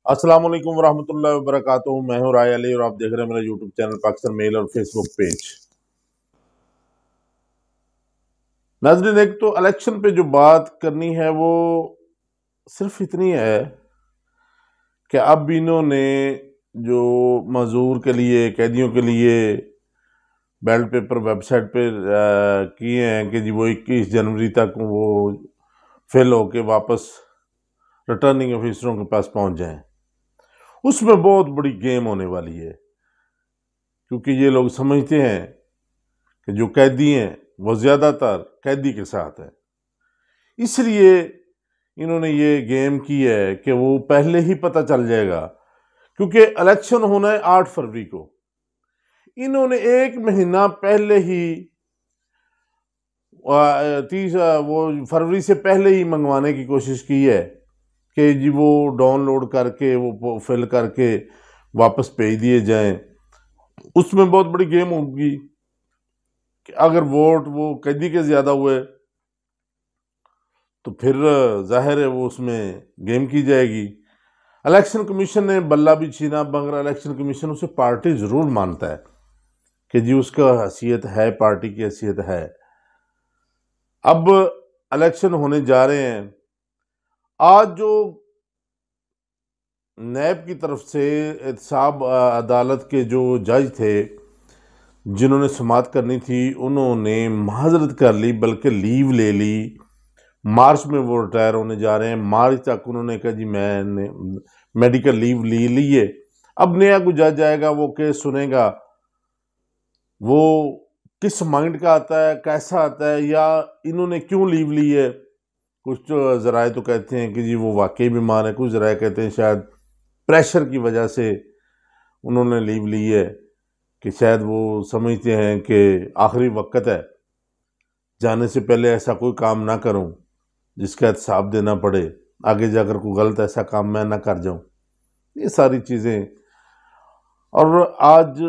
السلام علیکم ورحمۃ اللہ وبرکاتہ. میں ہوں رائے علی اور آپ دیکھ رہے ہیں میرا یوٹیوب چینل پاکستان میل اور فیس بک پیج. ناظرین، ایک تو الیکشن پہ جو بات کرنی ہے وہ صرف اتنی ہے کہ اب انہوں نے جو معذور کے لیے، قیدیوں کے لیے بیلٹ پیپر ویب سائٹ پہ کیے ہیں کہ جی وہ 21 جنوری تک وہ فل ہو کے واپس ریٹرننگ آفیسروں کے پاس پہنچ جائیں. اس میں بہت بڑی گیم ہونے والی ہے، کیونکہ یہ لوگ سمجھتے ہیں کہ جو قیدی ہیں وہ زیادہ تر قیدی کے ساتھ ہیں. اس لیے انہوں نے یہ گیم کی ہے کہ وہ پہلے ہی پتہ چل جائے گا، کیونکہ الیکشن ہونا ہے 8 فروری کو. انہوں نے 1 مہینہ پہلے ہی 30 فروری سے پہلے ہی منگوانے کی کوشش کی ہے کہ جی وہ ڈاؤن لوڈ کر کے وہ فل کر کے واپس بھیج دیے جائیں. اس میں بہت بڑی گیم ہوگی کہ اگر ووٹ وہ قیدی کے زیادہ ہوئے تو پھر ظاہر ہے وہ اس میں گیم کی جائے گی. الیکشن کمیشن نے بلہ بھی چھینا، مگر الیکشن کمیشن اسے پارٹی ضرور مانتا ہے کہ جی اس کا حیثیت ہے، پارٹی کی حیثیت ہے. اب الیکشن ہونے جا رہے ہیں. آج جو نیب کی طرف سے احتساب عدالت کے جو جج تھے جنہوں نے سماعت کرنی تھی، انہوں نے معذرت کر لی، بلکہ لیو لے لی. مارچ میں وہ ریٹائر ہونے جا رہے ہیں. مارچ تک انہوں نے کہا جی میں نے میڈیکل لیو لی ہے. اب نیا کوئی جج آئے گا، وہ کیس سنے گا، وہ کس مائنڈ کا آتا ہے، کیسا آتا ہے، یا انہوں نے کیوں لیو لی ہے. کچھ ذرائع تو کہتے ہیں کہ جی وہ واقعی بیمار ہے، کچھ ذرائع کہتے ہیں شاید پریشر کی وجہ سے انہوں نے لیو لی ہے، کہ شاید وہ سمجھتے ہیں کہ آخری وقت ہے، جانے سے پہلے ایسا کوئی کام نہ کروں جس کا احتساب دینا پڑے، آگے جا کر کوئی غلط ایسا کام میں نہ کر جاؤں. یہ ساری چیزیں. اور آج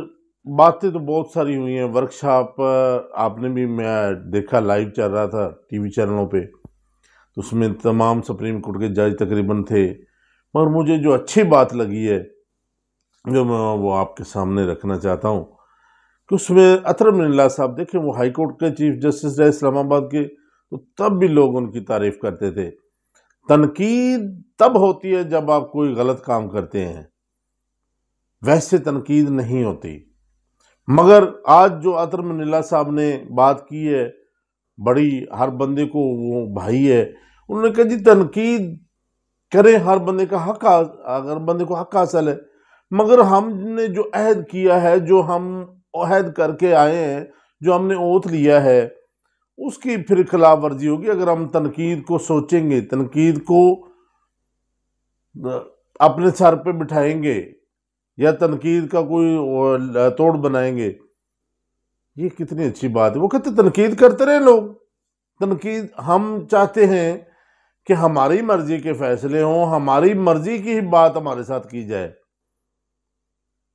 باتیں تو بہت ساری ہوئی ہیں. ورکشاپ آپ نے بھی میں دیکھا، لائیو چل رہا تھا ٹی وی چینلوں پہ، تو اس میں تمام سپریم کورٹ کے جج تقریباً تھے. مگر مجھے جو اچھی بات لگی ہے جو میں وہ آپ کے سامنے رکھنا چاہتا ہوں کہ اس میں اطہر من اللہ صاحب، دیکھیں وہ ہائی کورٹ کے چیف جسٹس رہے اسلام آباد کے، تو تب بھی لوگ ان کی تعریف کرتے تھے. تنقید تب ہوتی ہے جب آپ کوئی غلط کام کرتے ہیں، ویسے تنقید نہیں ہوتی. مگر آج جو اطہر من اللہ صاحب نے بات کی ہے، بڑی، ہر بندے کو وہ بھائی ہے، انہوں نے کہا جی تنقید کریں، ہر بندے کا حق، اگر بندے کو حق حاصل ہے، مگر ہم نے جو عہد کیا ہے، جو ہم عہد کر کے آئے ہیں، جو ہم نے اوتھ لیا ہے، اس کی پھر خلاف ورزی ہوگی. اگر ہم تنقید کو سوچیں گے، تنقید کو اپنے سر پہ بٹھائیں گے، یا تنقید کا کوئی توڑ بنائیں گے، یہ کتنی اچھی بات ہے. وہ کہتے تنقید کرتے رہے لوگ. تنقید ہم چاہتے ہیں کہ ہماری مرضی کے فیصلے ہوں، ہماری مرضی کی ہی بات ہمارے ساتھ کی جائے.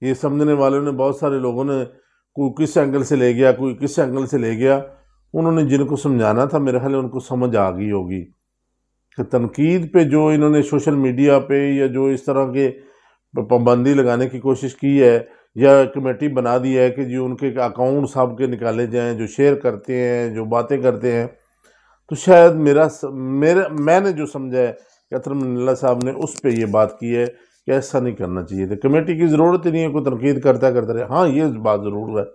یہ سمجھنے والوں نے، بہت سارے لوگوں نے، کوئی کس اینگل سے لے گیا، کوئی کس اینگل سے لے گیا. انہوں نے جن کو سمجھانا تھا میرے خیال ان کو سمجھ آ گئی ہوگی کہ تنقید پہ جو انہوں نے سوشل میڈیا پہ یا جو اس طرح کے پابندی لگانے کی کوشش کی ہے، یا کمیٹی بنا دی ہے کہ جی ان کے اکاؤنٹ سب کے نکالے جائیں، جو شیئر کرتے ہیں، جو باتیں کرتے ہیں، تو شاید میں نے جو سمجھا ہے کہ اطہر من اللہ صاحب نے اس پہ یہ بات کی ہے کہ ایسا نہیں کرنا چاہیے تھا. کمیٹی کی ضرورت ہی نہیں ہے، کوئی تنقید کرتا رہے. ہاں یہ بات ضرور ہے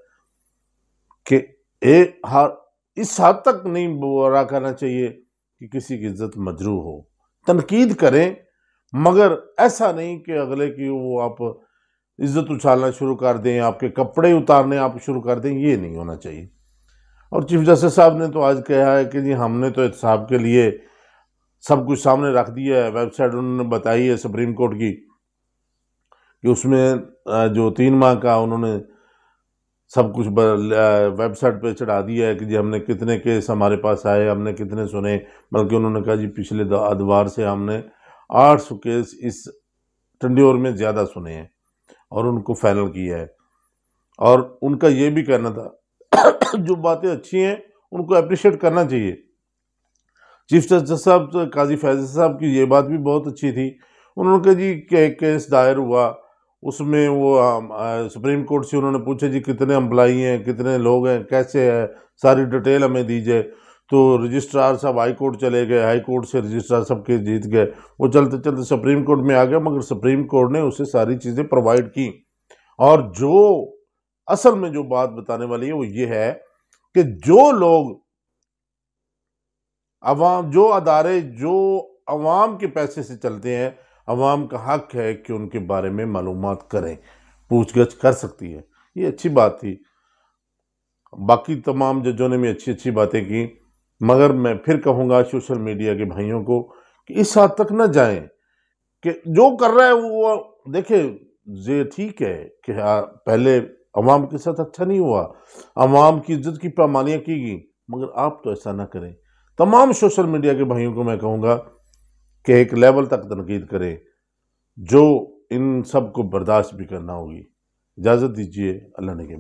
کہ اس حد تک نہیں برا کرنا چاہیے کہ کسی کی عزت مجروح ہو. تنقید کریں، مگر ایسا نہیں کہ اگلے کی وہ آپ عزت اچھالنا شروع کر دیں، آپ کے کپڑے اتارنے آپ شروع کر دیں. یہ نہیں ہونا چاہیے. اور چیف جسٹس صاحب نے تو آج کہا ہے کہ جی ہم نے تو احتساب کے لیے سب کچھ سامنے رکھ دیا ہے. ویب سائٹ انہوں نے بتائی ہے سپریم کورٹ کی کہ اس میں جو 3 ماہ کا انہوں نے سب کچھ ویب سائٹ پہ چڑھا دیا ہے کہ جی ہم نے کتنے کیس ہمارے پاس آئے، ہم نے کتنے سنے. بلکہ انہوں نے کہا جی پچھلے ادوار سے ہم نے 800 کیس اس ٹنڈیور میں زیادہ سنے ہیں اور ان کو فائنل کیا ہے. اور ان کا یہ بھی کہنا تھا جو باتیں اچھی ہیں ان کو اپریشیٹ کرنا چاہیے. چیف جسٹس صاحب قاضی فیض صاحب کی یہ بات بھی بہت اچھی تھی. انہوں نے کہا جی کہ کیس دائر ہوا، اس میں وہ سپریم کورٹ سے انہوں نے پوچھا جی کتنے امپلائی ہیں، کتنے لوگ ہیں، کیسے ہے، ساری ڈیٹیل ہمیں دیجئے۔ تو رجسٹرار صاحب ہائی کورٹ چلے گئے، ہائی کورٹ سے رجسٹرار صاحب کے جیت گئے، وہ چلتے چلتے سپریم کورٹ میں آ گیا، مگر سپریم کورٹ نے اسے ساری چیزیں پرووائڈ کی۔ اور جو اصل میں جو بات بتانے والی ہے وہ یہ ہے کہ جو لوگ عوام، جو ادارے جو عوام کے پیسے سے چلتے ہیں، عوام کا حق ہے کہ ان کے بارے میں معلومات کریں، پوچھ گچھ کر سکتی ہے۔ یہ اچھی بات تھی۔ باقی تمام ججوں نے بھی اچھی اچھی باتیں کی، مگر میں پھر کہوں گا سوشل میڈیا کے بھائیوں کو کہ اس حد تک نہ جائیں کہ جو کر رہا ہے وہ دیکھیں، یہ ٹھیک ہے کہ پہلے عوام کے ساتھ اچھا نہیں ہوا، عوام کی عزت کی پامالیاں کی گئی، مگر آپ تو ایسا نہ کریں۔ تمام سوشل میڈیا کے بھائیوں کو میں کہوں گا کہ ایک لیول تک تنقید کریں، جو ان سب کو برداشت بھی کرنا ہوگی۔ اجازت دیجیے، اللہ نے